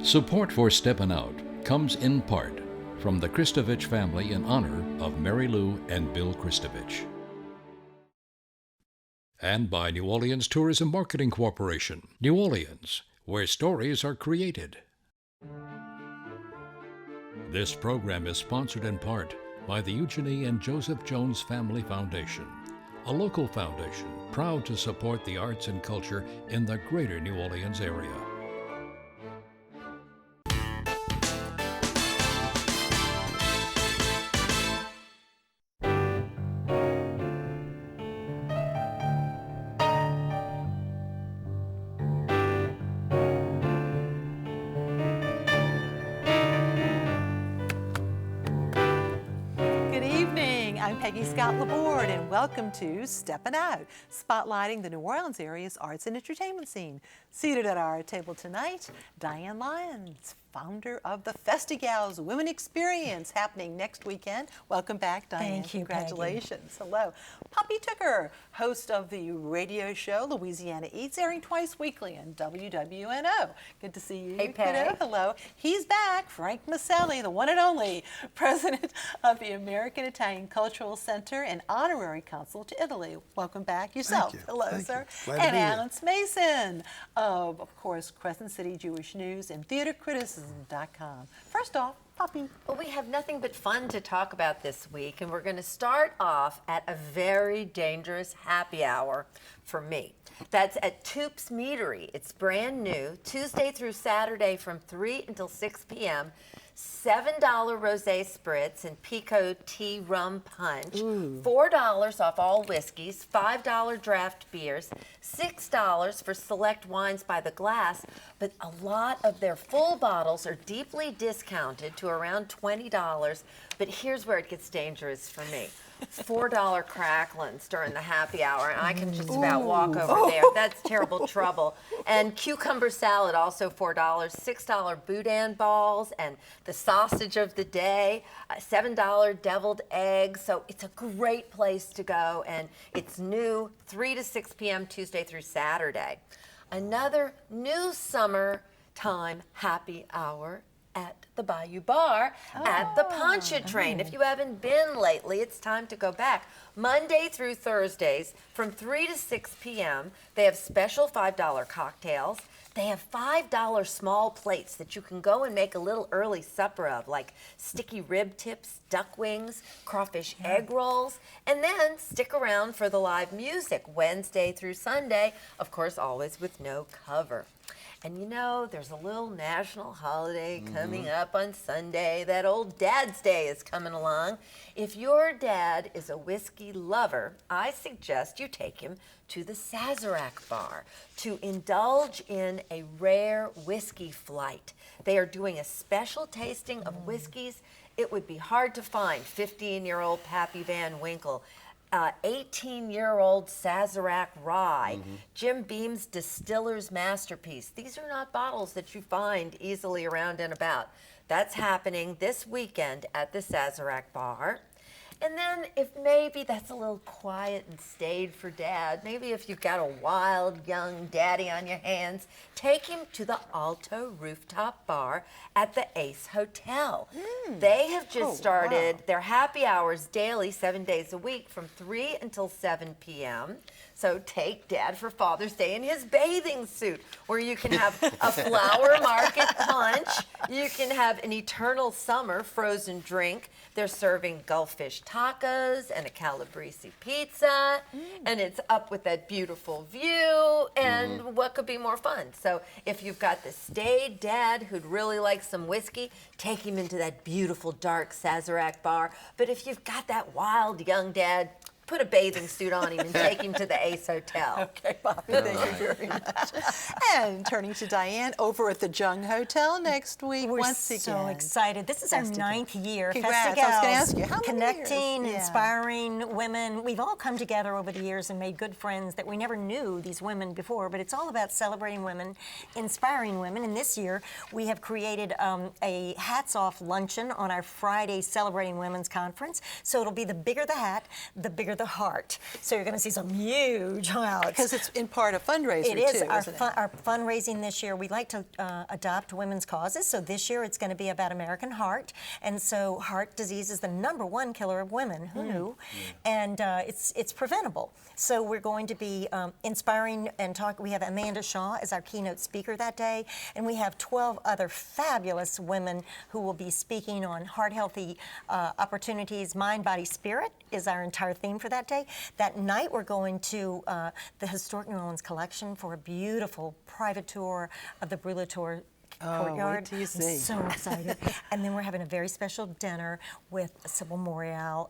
Support for Steppin Out comes in part from the Kristovich family in honor of Mary Lou and Bill Kristovich. And by New Orleans Tourism Marketing Corporation, New Orleans, where stories are created. This program is sponsored in part by the Eugenie and Joseph Jones Family Foundation, a local foundation proud to support the arts and culture in the greater New Orleans area. I'm Peggy Scott Laborde, and welcome to Steppin Out, spotlighting the New Orleans area's arts and entertainment scene. Seated at our table tonight, Diane Lyons, founder of the Festgals Women Experience, happening next weekend. Welcome back, Diane. Thank you, congratulations. Peggy. Hello. Poppy Tucker, host of the radio show Louisiana Eats, airing twice weekly on WWNO. Good to see you. Hey, Peggy. Hello. He's back, Frank Maselli, the one and only president of the American Italian Cultural Center and honorary consul to Italy. Welcome back yourself. Thank you. Hello, Thank sir. You. And Alan Smason of course, Crescent City Jewish News and TheaterCriticism.com. First off, Poppy. Well, we have nothing but fun to talk about this week, and we're going to start off at a very dangerous happy hour for me. That's at Toup's Meadery. It's brand new, Tuesday through Saturday from 3 until 6 p.m. $7 rosé spritz and Pico tea rum punch, $4 off all whiskeys, $5 draft beers, $6 for select wines by the glass, but a lot of their full bottles are deeply discounted to around $20, but here's where it gets dangerous for me. $4 cracklins during the happy hour, and I can just about walk over there. That's terrible trouble. And cucumber salad, also $4, $6 boudin balls, and the sausage of the day, $7 deviled eggs. So it's a great place to go, and it's new 3 to 6 p.m. Tuesday through Saturday. Another new summertime happy hour at the Bayou Bar at the Pontchartrain. If you haven't been lately, it's time to go back. Monday through Thursdays from 3 to 6 p.m. They have special $5 cocktails. They have $5 small plates that you can go and make a little early supper of, like sticky rib tips, duck wings, crawfish egg rolls, and then stick around for the live music Wednesday through Sunday, of course, always with no cover. And you know, there's a little national holiday coming up on Sunday. That old Dad's Day is coming along. If your dad is a whiskey lover, I suggest you take him to the Sazerac Bar to indulge in a rare whiskey flight. They are doing a special tasting of whiskeys. It would be hard to find 15-year-old Pappy Van Winkle, 18-year-old Sazerac Rye, Jim Beam's Distiller's Masterpiece. These are not bottles that you find easily around and about. That's happening this weekend at the Sazerac Bar. And then if maybe that's a little quiet and staid for Dad, maybe if you've got a wild young daddy on your hands, take him to the Alto Rooftop Bar at the Ace Hotel. They have just started their happy hours daily, 7 days a week, from 3 until 7 p.m. So take Dad for Father's Day in his bathing suit, where you can have a flower market punch, you can have an eternal summer frozen drink. They're serving Gulffish tacos and a Calabrese pizza, and it's up with that beautiful view, and what could be more fun? So if you've got the staid dad who'd really like some whiskey, take him into that beautiful dark Sazerac Bar. But if you've got that wild young dad, put a bathing suit on him and take him to the Ace Hotel. Okay, Bobby, thank you very much. And turning to Diane, over at the Jung Hotel next week. We're once so again. excited. This is our 9th year. Congrats. I was going to ask you, how many connecting, years? inspiring women. We've all come together over the years and made good friends that we never knew these women before, but it's all about celebrating women, inspiring women. And this year, we have created a hats off luncheon on our Friday Celebrating Women's Conference. So it'll be the bigger the hat, the bigger the the heart. So you're going to see some huge crowds. Because it's in part a fundraiser, It is too, our, isn't it? our fundraising this year. We like to adopt women's causes. So this year it's going to be about American heart. And so heart disease is the #1 killer of women. Who knew? And it's preventable. So we're going to be inspiring and talk. We have Amanda Shaw as our keynote speaker that day. And we have 12 other fabulous women who will be speaking on heart-healthy opportunities. Mind, body, spirit is our entire theme for that day. That night we're going to the Historic New Orleans Collection for a beautiful private tour of the Brûlatour courtyard. Wait till you see. I'm so excited. And then we're having a very special dinner with Sybil Morial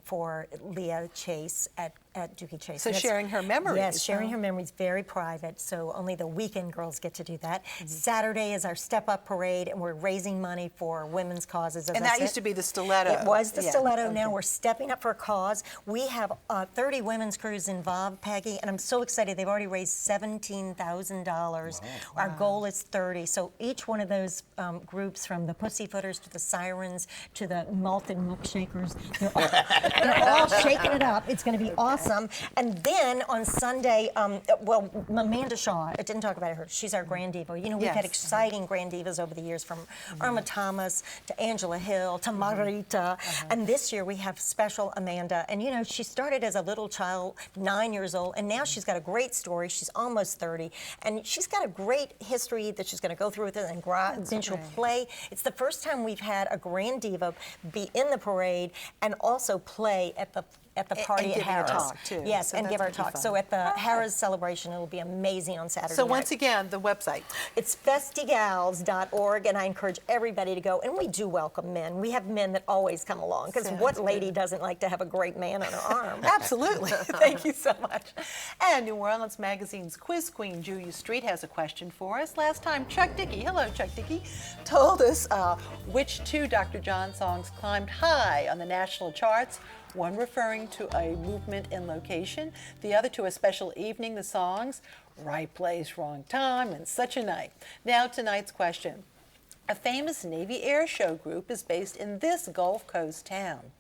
for Leah Chase at Dookie Chase. So And sharing her memories. Yes, sharing her memories, very private. So only the weekend girls get to do that. Saturday is our Step Up Parade, and we're raising money for women's causes. And that used to be the Stiletto. It was the Yeah, Stiletto. okay. Now we're stepping up for a cause. We have 30 women's crews involved, Peggy, and I'm so excited. They've already raised $17,000. Our goal is 30. So each one of those groups, from the Pussyfooters to the Sirens to the Malted Milkshakers, they're all shaking it up. It's going to be awesome. And then on Sunday, well, Amanda Shaw, I didn't talk about her. She's our Grand Diva. You know, we've had Yes. exciting Grand Divas over the years, from Irma Thomas to Angela Hill to Margarita. And this year we have special Amanda. And you know, she started as a little child, 9 years old, and now she's got a great story. She's almost 30. And she's got a great history that she's going to go through with it, and then she'll play. It's the first time we've had a Grand Diva be in the parade and also play at the party And at give her a Harrah's. talk, too. Yes, So and that's give our gonna be talk. fun. So at the Harrah's celebration, it'll be amazing on Saturday So night. once again, the website. It's festigals.org, and I encourage everybody to go. And we do welcome men. We have men that always come along, because Sounds what lady good. doesn't like to have a great man on her arm? Absolutely. Thank you so much. And New Orleans Magazine's quiz queen, Julia Street, has a question for us. Last time, Chuck Dickey, hello Chuck Dickey, told us which 2 Dr. John songs climbed high on the national charts. One referring to a movement in location, the other to a special evening. The songs, Right Place, Wrong Time, and Such a Night. Now tonight's question. A famous Navy air show group is based in this Gulf Coast town.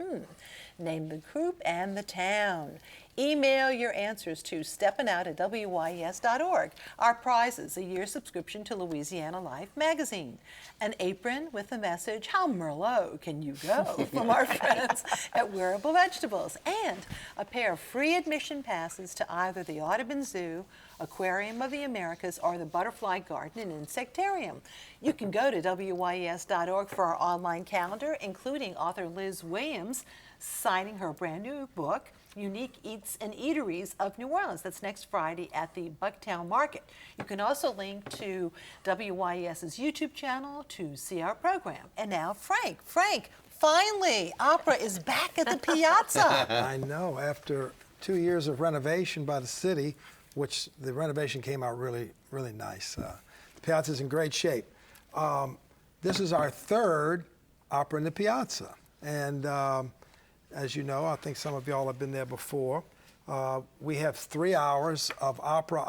Name the group and the town. Email your answers to steppinout@wyes.org. Our prize is a year subscription to Louisiana Life magazine, an apron with the message, "How Merlot can you go?" from our friends at Wearable Vegetables, and a pair of free admission passes to either the Audubon Zoo, Aquarium of the Americas, or the Butterfly Garden and Insectarium. You can go to WYES.org for our online calendar, including author Liz Williams signing her brand new book, Unique Eats and Eateries of New Orleans. That's next Friday at the Bucktown Market. You can also link to WYES's YouTube channel to see our program. And now, Frank. Frank, finally, opera is back at the Piazza. I know, after 2 years of renovation by the city, which the renovation came out really, really nice. The Piazza's in great shape. This is our 3rd opera in the Piazza. And as you know, I think some of y'all have been there before. We have 3 hours of opera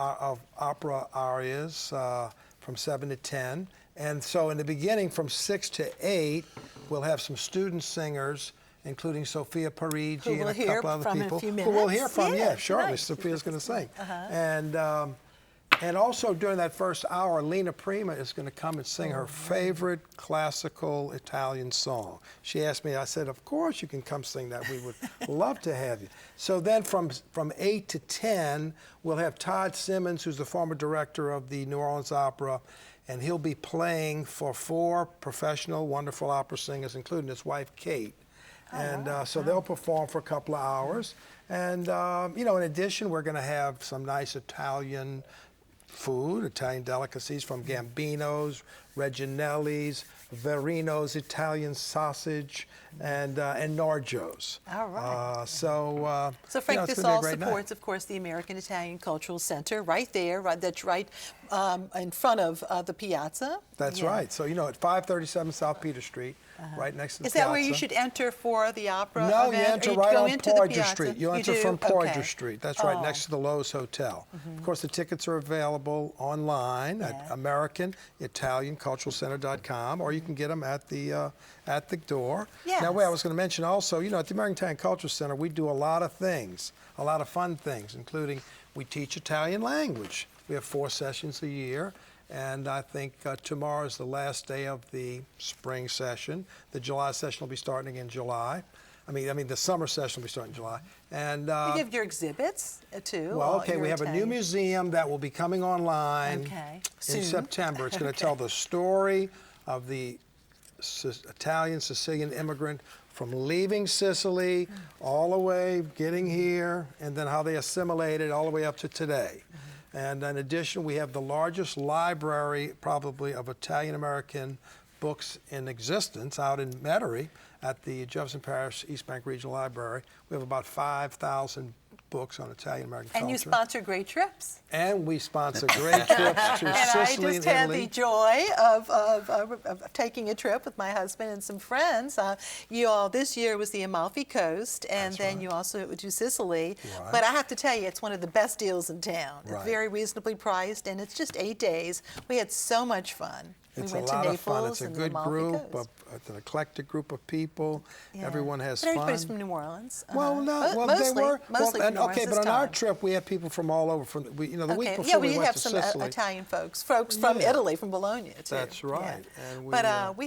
arias from 7 to 10. And so in the beginning, from 6 to 8, we'll have some student singers, including Sophia Parigi and a couple other people. Who Who we'll hear from, Yeah, shortly. nice. Sophia's going to sing. And also during that first hour, Lena Prima is going to come and sing her favorite classical Italian song. She asked me, I said, of course you can come sing that. We would love to have you. So then from 8 to 10, we'll have Todd Simmons, who's the former director of the New Orleans Opera, and he'll be playing for 4 professional, wonderful opera singers, including his wife, Kate. And so they'll perform for a couple of hours. And, you know, in addition, we're going to have some nice Italian food, Italian delicacies from Gambino's, Reginelli's, Verino's Italian sausage, and Norgio's. All right. So So Frank, you know, it's this gonna be a all great night. supports, of course, the American Italian Cultural Center right there. That's right in front of the Piazza. That's right. So, at 537 South Peter Street, right next to the Is that Piazza. where you should enter for the opera No, event? you Or enter you right go on into the Poydras Piazza? Street. You enter do? from Okay. Poydras Street. That's right, next to the Lowe's Hotel. Of course, the tickets are available online at AmericanItalianCulturalCenter.com, or you can get them at the door. Yes. Now, I was going to mention also, at the American Italian Cultural Center, we do a lot of things, a lot of fun things, including we teach Italian language. We have 4 sessions a year. And I think tomorrow is the last day of the spring session. The July session will be starting in July. I mean, the summer session will be starting in July. And You give your exhibits too. well, okay, we have a new museum that will be coming online in Soon. September. It's going to tell the story of the Italian Sicilian immigrant from leaving Sicily all the way, getting here, and then how they assimilated all the way up to today. And in addition, we have the largest library, probably, of Italian-American books in existence out in Metairie at the Jefferson Parish East Bank Regional Library. We have about 5,000 books on Italian-American culture. And you sponsor great trips. And we sponsor great trips to And Sicily I just and had Italy. the joy of taking a trip with my husband and some friends. You all, this year was the Amalfi Coast, and then you also do Sicily. Right. But I have to tell you, it's one of the best deals in town. Right. It's very reasonably priced, and it's just 8 days. We had so much fun. It's we went a lot to of Naples fun. It's a and the good Amalfi group, Coast. it's an eclectic group of people. Yeah. Everyone has But fun. everybody's from New Orleans. Well, no, well, mostly, they were. Mostly well, from New Orleans okay, this but on our time. trip, we had people from all over. The week before Yeah, we we went have to some Sicily. Italian folks from Yeah. Italy, from Bologna, too. That's right. Yeah. And We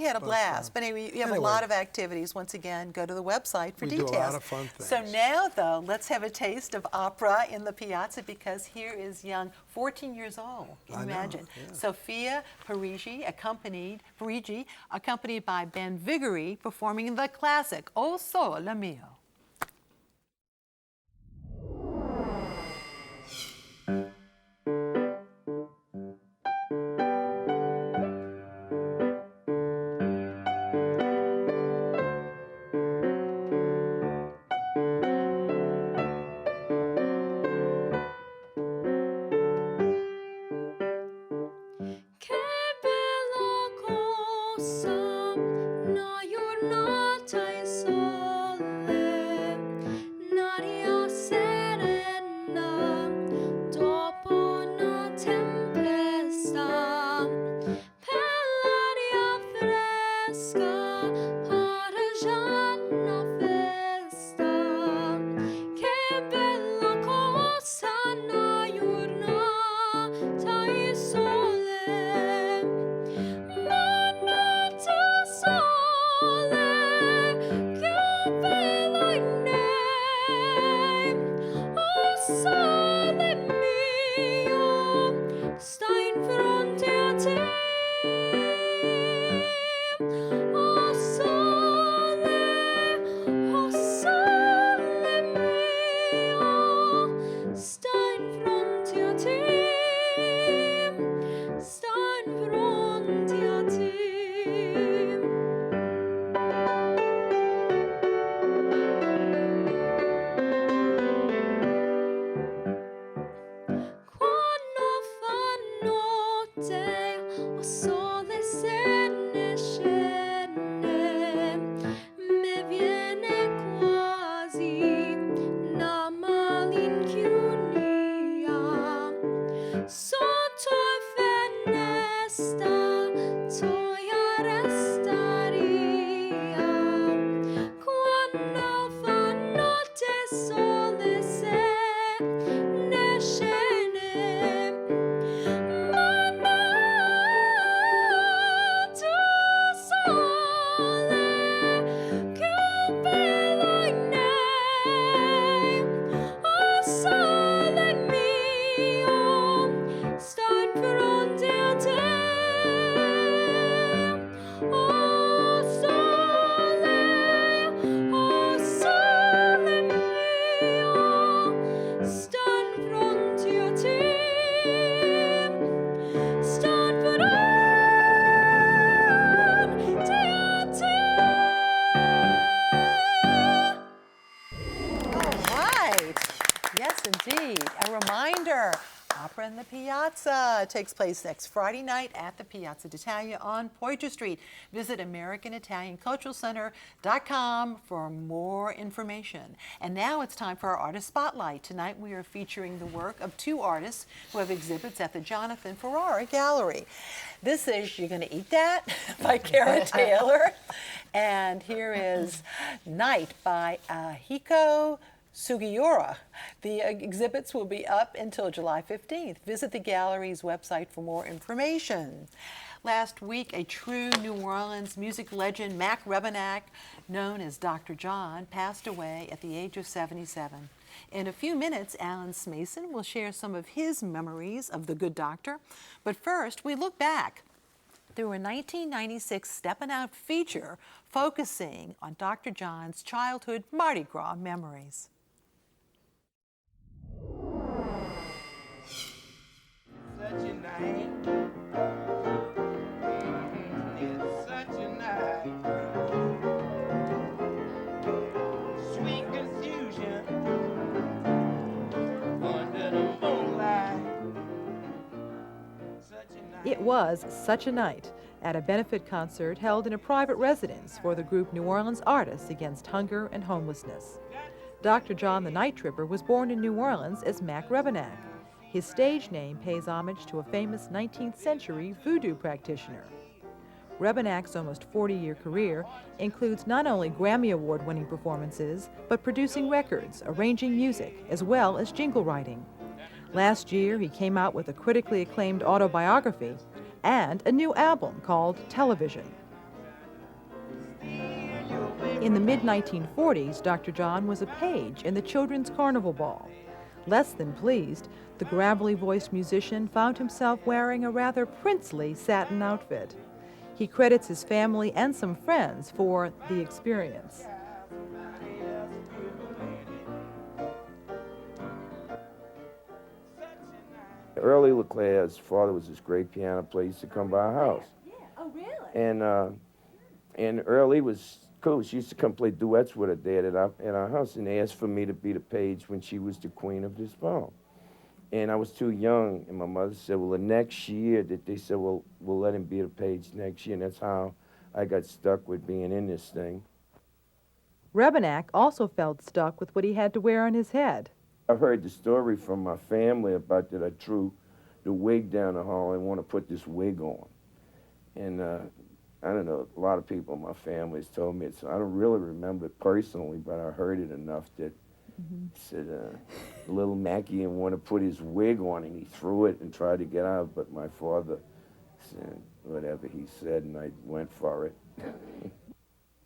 had a but, blast. But anyway, you have a anyway. lot of activities. Once again, go to the website for We do details. a lot of fun So things. now, though, let's have a taste of opera in the Piazza, because here is young, 14 years old. Can you I know, imagine? yeah. Sophia Parigi, accompanied by Ben Viguerie, performing the classic O Sole Mio. Che bella cosa, una giornata in sole, un'aria serena, dopo una tempesta, per l'aria fresca, parigina festa. Che bella cosa, una giornata in sole, ma notte sole, che bella in name, oh sole mio, sta in fronte a te, oh sole mio, sta in fronte a te, sta in fronte a te. Quando fa notte, o sole se ne scende, me viene quasi una malinconia. Sotto finestra, toia restaria. Quando fa notte, sole se ne scende, ma notte sole, che bella in name, oh sole mio, sta in fronte a te, It takes place next Friday night at the Piazza d'Italia on Poitras Street. Visit AmericanItalianCulturalCenter.com for more information. And now it's time for our Artist Spotlight. Tonight we are featuring the work of two artists who have exhibits at the Jonathan Ferrara Gallery. This is You're Gonna Eat That by Kara Taylor. And here is Night by Hiko Sugiura. The exhibits will be up until July 15th. Visit the gallery's website for more information. Last week, a true New Orleans music legend, Mac Rebennack, known as Dr. John, passed away at the age of 77. In a few minutes, Alan Smason will share some of his memories of the good doctor. But first, we look back through a 1996 Steppin Out feature focusing on Dr. John's childhood Mardi Gras memories. Such a night. It's such a night. Sweet confusion under the moonlight. Such a night. It was such a night at a benefit concert held in a private residence for the group New Orleans Artists Against Hunger and Homelessness. Dr. John the Night Tripper was born in New Orleans as Mac Rebennack. His stage name pays homage to a famous 19th century voodoo practitioner. Rebennack's almost 40-year career includes not only Grammy Award-winning performances, but producing records, arranging music, as well as jingle writing. Last year, he came out with a critically acclaimed autobiography and a new album called Television. In the mid-1940s, Dr. John was a page in the Children's Carnival Ball. Less than pleased, the gravelly-voiced musician found himself wearing a rather princely satin outfit. He credits his family and some friends for the experience. Early LeClaire's father was this great piano player. He used to come by our house. Yeah. Oh, really? And Early was cool. She used to come play duets with her dad at our house, and they asked for me to be the page when she was the queen of this ball. And I was too young, and my mother said, well, the next year that they said, well, we'll let him be the page next year, and that's how I got stuck with being in this thing. Rebennack also felt stuck with what he had to wear on his head. I've heard the story from my family about that I threw the wig down the hall and want to put this wig on. And I don't know, a lot of people in my family has told me it, so I don't really remember it personally, but I heard it enough that said little Mackie didn't want to put his wig on, and he threw it and tried to get out, but my father said whatever he said, and I went for it.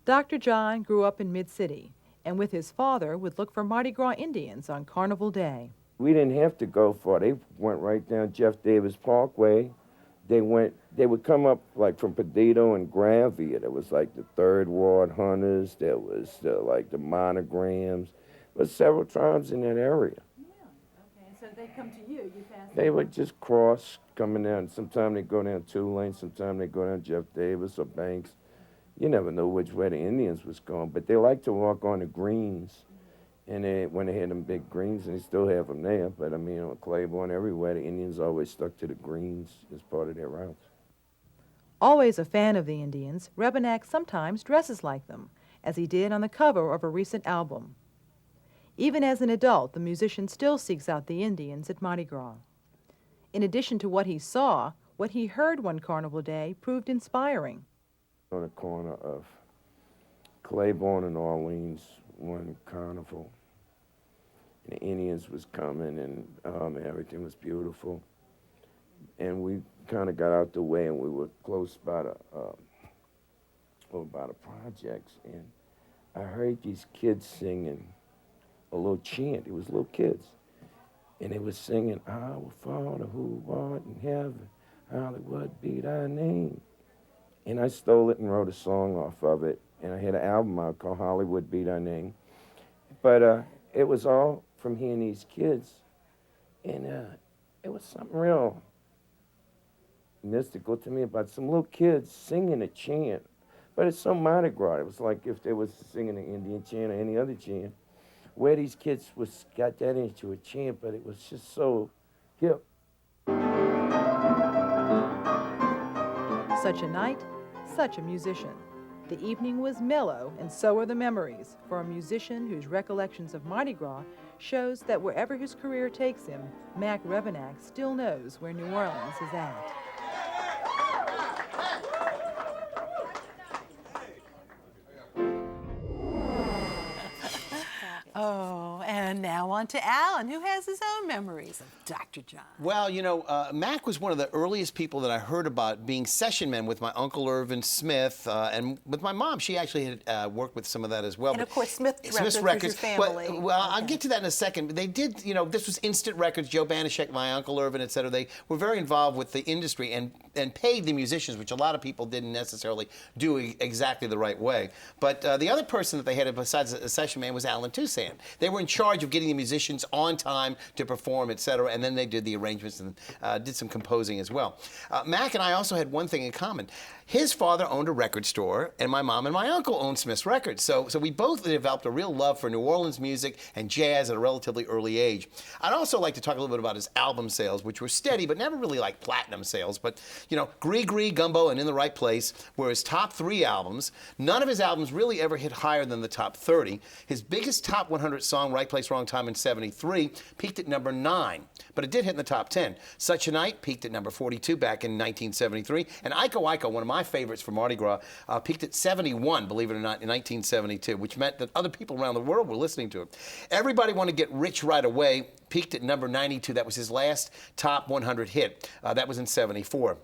Dr. John grew up in Mid-City, and with his father would look for Mardi Gras Indians on Carnival Day. We didn't have to go far. They went right down Jeff Davis Parkway. They would come up like from Perdido and Granville. There was like the Third Ward Hunters. There was like the Monograms. There was several tribes in that area. Yeah, okay. So they come to you, you pass. They would just cross coming down. Sometimes they go down Tulane. Sometimes they go down Jeff Davis or Banks. You never know which way the Indians was going, but they like to walk on the greens. And when they had them big greens, and they still have them there, but I mean, on Claiborne, everywhere, the Indians always stuck to the greens as part of their routes. Always a fan of the Indians, Rebennack sometimes dresses like them, as he did on the cover of a recent album. Even as an adult, the musician still seeks out the Indians at Mardi Gras. In addition to what he saw, what he heard one Carnival Day proved inspiring. On the corner of Claiborne and Orleans, one carnival, and the Indians was coming, and everything was beautiful. And we kind of got out the way, and we were close by the projects, and I heard these kids singing a little chant. It was little kids, and they were singing, "Our Father who art in heaven, hallowed be thy name." And I stole it and wrote a song off of it, and I had an album out called Hollywood Be Thy Name. But it was all from hearing these kids, and it was something real mystical to me about some little kids singing a chant. But it's so Mardi Gras. It was like if they was singing an Indian chant or any other chant, where these kids got that into a chant, but it was just so hip. Such a night, such a musician. The evening was mellow, and so are the memories, for a musician whose recollections of Mardi Gras shows that wherever his career takes him, Mac Revenack still knows where New Orleans is at. Oh, and now on to Alan, who has his own memories of Dr. John. Well, you know, Mac was one of the earliest people that I heard about being session men with my Uncle Irvin Smith, and with my mom. She actually had worked with some of that as well. And but of course, Smith's Records. Records, your family. Well, I'll get to that in a second. They did, you know, this was Instant Records, Joe Banashek, my Uncle Irvin, et cetera. They were very involved with the industry and paid the musicians, which a lot of people didn't necessarily do exactly the right way. But the other person that they had besides a session man was Alan Toussaint. They were in charge of getting the musicians on time to perform, et cetera, and then they did the arrangements and did some composing as well. Mac and I also had one thing in common. His father owned a record store, and my mom and my uncle owned Smith's Records. So we both developed a real love for New Orleans music and jazz at a relatively early age. I'd also like to talk a little bit about his album sales, which were steady, but never really like platinum sales. But, you know, Gree Gree, Gumbo, and In the Right Place were his top 3 albums. None of his albums really ever hit higher than the top 30. His biggest top 100 song, Right Place, Wrong Time in '73, peaked at number 9, but it did hit in the top 10. Such a Night peaked at number 42 back in 1973. And Iko Iko, one of my favorites for Mardi Gras, peaked at 71, believe it or not, in 1972, which meant that other people around the world were listening to it. Everybody Want to Get Rich Right Away peaked at number 92. That was his last top 100 hit. That was in '74.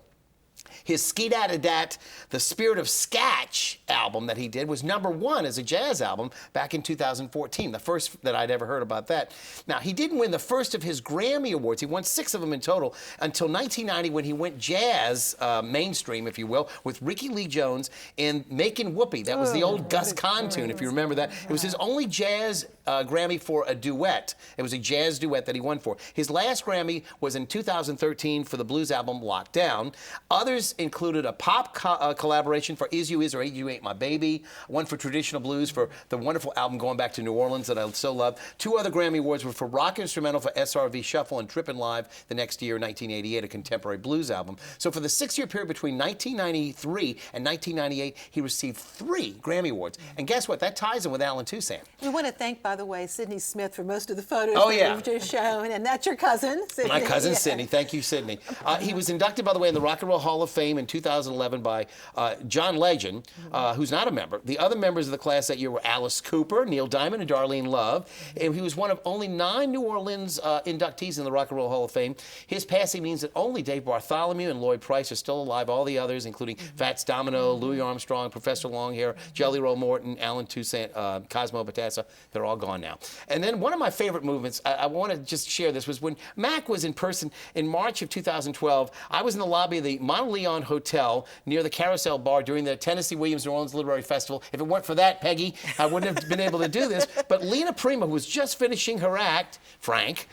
His Ski-Da-Da-Dat, The Spirit of Scatch album that he did was number 1 as a jazz album back in 2014, the first that I'd ever heard about that. Now, he didn't win the first of his Grammy Awards. He won 6 of them in total until 1990 when he went jazz mainstream, if you will, with Ricky Lee Jones in Makin' Whoopee. That was the old Gus Kahn tune, if you remember that. It was his only jazz Grammy for a duet. It was a jazz duet that he won for. His last Grammy was in 2013 for the blues album Lockdown. Others included a pop collaboration for Is You Is or Ain't You Ain't My Baby, one for traditional blues for the wonderful album Going Back to New Orleans that I so love. 2 other Grammy Awards were for rock instrumental for SRV Shuffle and Trippin' Live the next year, 1988, a contemporary blues album. So for the 6-year period between 1993 and 1998, he received 3 Grammy Awards. And guess what? That ties him with Alan Toussaint. We want to thank, by the way, Sydney Smith for most of the photos yeah. that we've just shown, and that's your cousin, Sydney. My cousin, Yeah. Sydney. Thank you, Sydney. He was inducted, by the way, in the Rock and Roll Hall of Fame in 2011 by John Legend, who's not a member. The other members of the class that year were Alice Cooper, Neil Diamond, and Darlene Love. And he was one of only 9 New Orleans inductees in the Rock and Roll Hall of Fame. His passing means that only Dave Bartholomew and Lloyd Price are still alive. All the others, including Fats Domino, Louis Armstrong, Professor Longhair, Jelly Roll Morton, Alan Toussaint, Cosmo Batassa, they're all gone now. And then one of my favorite movements, I want to just share this, was when Mac was in person in March of 2012. I was in the lobby of the Monteleon Hotel near the Carousel Bar during the Tennessee Williams New Orleans Literary Festival. If it weren't for that, Peggy, I wouldn't have been able to do this. But Lena Prima, who was just finishing her act, Frank,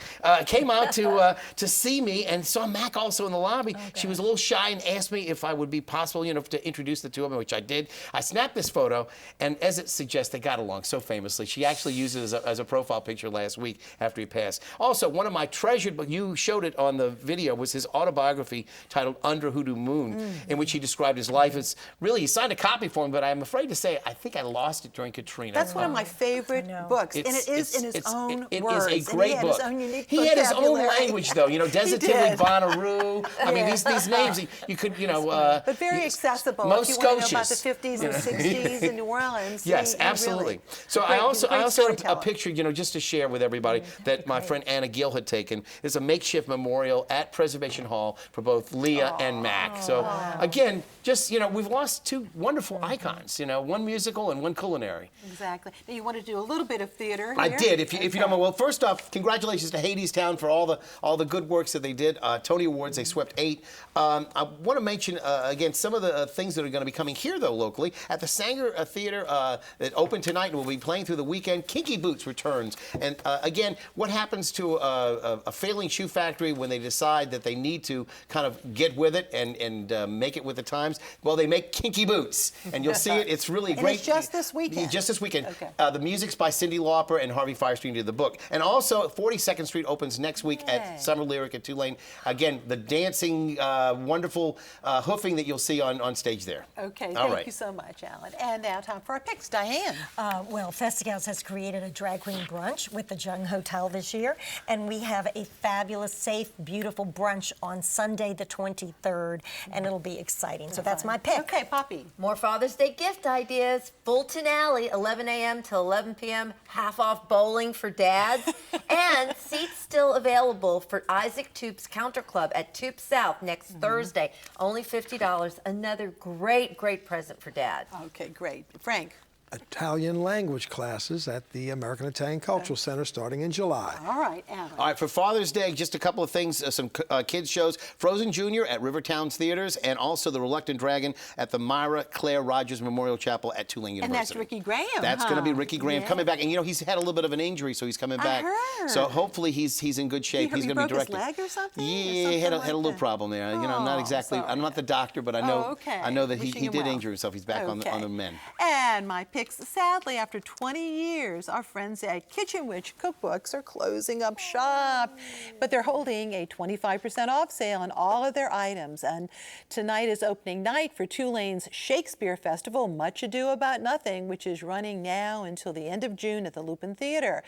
came out to see me and saw Mac also in the lobby. Okay. She was a little shy and asked me if I would be possible, you know, to introduce the two of them, which I did. I snapped this photo, and as it suggests, they got along so famously. She actually used it as a profile picture last week after he passed. Also, one of my treasured, but you showed it on the video, was his autobiography titled Under Hoodoo Moon, in which he described his life as, really, he signed a copy for him, but I'm afraid to say, I think I lost it during Katrina. That's one of my favorite books, and it is in his own words. It is a great book. He had his own language, though, you know, Desitili Bonnaroo. I mean, these names, you could, you know. But very accessible. Most if you want to know about the Scotias. 50s and 60s in New Orleans. Yes, absolutely. Really, so I also had a picture, you know, just to share with everybody that my friend Anna Gill had taken. It's a makeshift memorial at Preservation Hall for both Leah and Mac. So again, just, you know, we've lost 2 wonderful icons, you know, one musical and one culinary. Exactly. Now you want to do a little bit of theater here? I did, if you don't mind. Well, first off, congratulations to Hadestown for all the good works that they did. Tony Awards, they swept 8. I want to mention, again, some of the things that are going to be coming here, though, locally. At the Sanger Theater that opened tonight and will be playing through the weekend, Kinky Boots returns. And again, what happens to a failing shoe factory when they decide that they need to kind of get with it and make it with the times? times. Well, they make Kinky Boots, and you'll see it. It's really And great. it's just this weekend. Just this weekend. Okay. The music's by Cyndi Lauper and Harvey Firestein did the book. And also, 42nd Street opens next week at Summer Lyric at Tulane. Again, the dancing, wonderful hoofing that you'll see on stage there. Okay, All thank right. you so much, Alan. And now time for our picks. Diane. Well, Festgals has created a drag queen brunch with the Jung Hotel this year, and we have a fabulous, safe, beautiful brunch on Sunday the 23rd, and it'll be exciting. So that's my pick. Okay, Poppy. More Father's Day gift ideas. Fulton Alley, 11 a.m. till 11 p.m. Half off bowling for dads. And seats still available for Isaac Toop's Counter Club at Toop South next Thursday. Only $50. Another great, great present for dad. Okay, great. Frank. Italian language classes at the American Italian Cultural Center starting in July. All right, Alan. All right, for Father's Day, just a couple of things, some kids shows. Frozen Jr. at Rivertown's Theaters, and also The Reluctant Dragon at the Myra Claire Rogers Memorial Chapel at Tulane University. And that's Ricky Graham, That's going to be Ricky Graham coming back. And, you know, he's had a little bit of an injury, so he's coming back. heard. So hopefully he's in good shape. He's going to be broke his directing. leg or something? Yeah, he had a little problem there. You know, I'm not exactly, sorry. I'm not the doctor, but I know, okay. I know that Wishing he him did well. injure himself. He's back on the mend. And my picks, sadly, after 20 years, our friends at Kitchen Witch Cookbooks are closing up shop. But they're holding a 25% off sale on all of their items. And tonight is opening night for Tulane's Shakespeare Festival, Much Ado About Nothing, which is running now until the end of June at the Lupin Theater.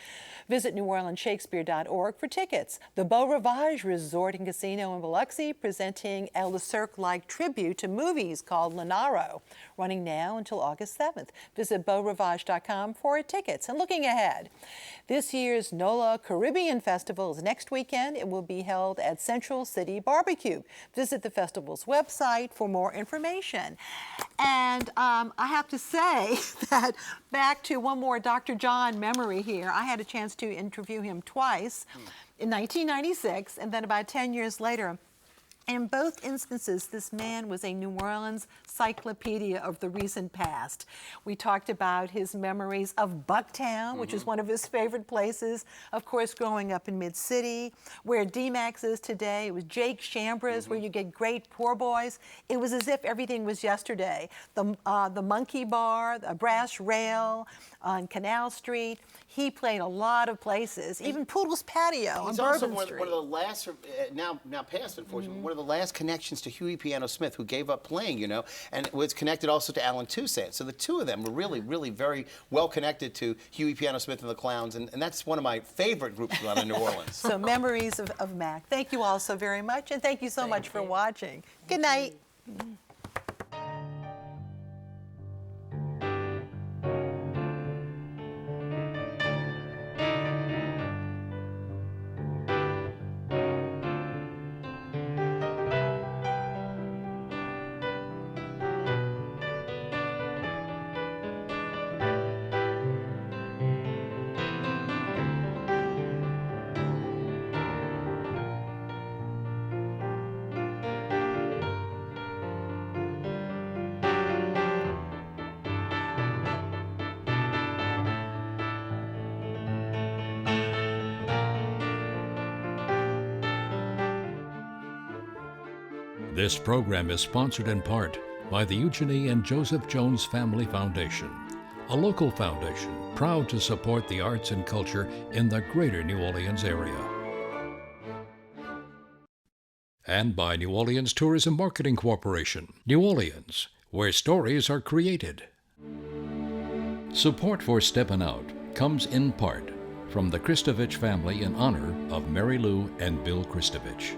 Visit NewOrleansShakespeare.org for tickets. The Beau Rivage Resort and Casino in Biloxi presenting a Le Cirque-like tribute to movies called Lenaro, running now until August 7th. Visit BeauRivage.com for tickets. And looking ahead, this year's NOLA Caribbean Festival is next weekend. It will be held at Central City Barbecue. Visit the festival's website for more information. And I have to say that back to one more Dr. John memory here. I had a chance to interview him twice in 1996 and then about 10 years later. In both instances, this man was a New Orleans cyclopedia of the recent past. We talked about his memories of Bucktown, which is one of his favorite places. Of course, growing up in Mid-City, where D-Max is today. It was Jake Chambra's, where you get great poor boys. It was as if everything was yesterday. The Monkey Bar, the Brass Rail on Canal Street. He played a lot of places, even Poodle's Patio on He's Bourbon also Street. one of the last, now passed, unfortunately, one of the last connections to Huey Piano Smith, who gave up playing, you know, and was connected also to Alan Toussaint. So the two of them were really, really very well connected to Huey Piano Smith and the Clowns, and that's one of my favorite groups out of New Orleans. So memories of Mac. Thank you all so very much, and thank you so much for watching. Good night. This program is sponsored in part by the Eugenie and Joseph Jones Family Foundation, a local foundation proud to support the arts and culture in the greater New Orleans area. And by New Orleans Tourism Marketing Corporation, New Orleans, where stories are created. Support for Steppin Out comes in part from the Kristovich family in honor of Mary Lou and Bill Kristovich.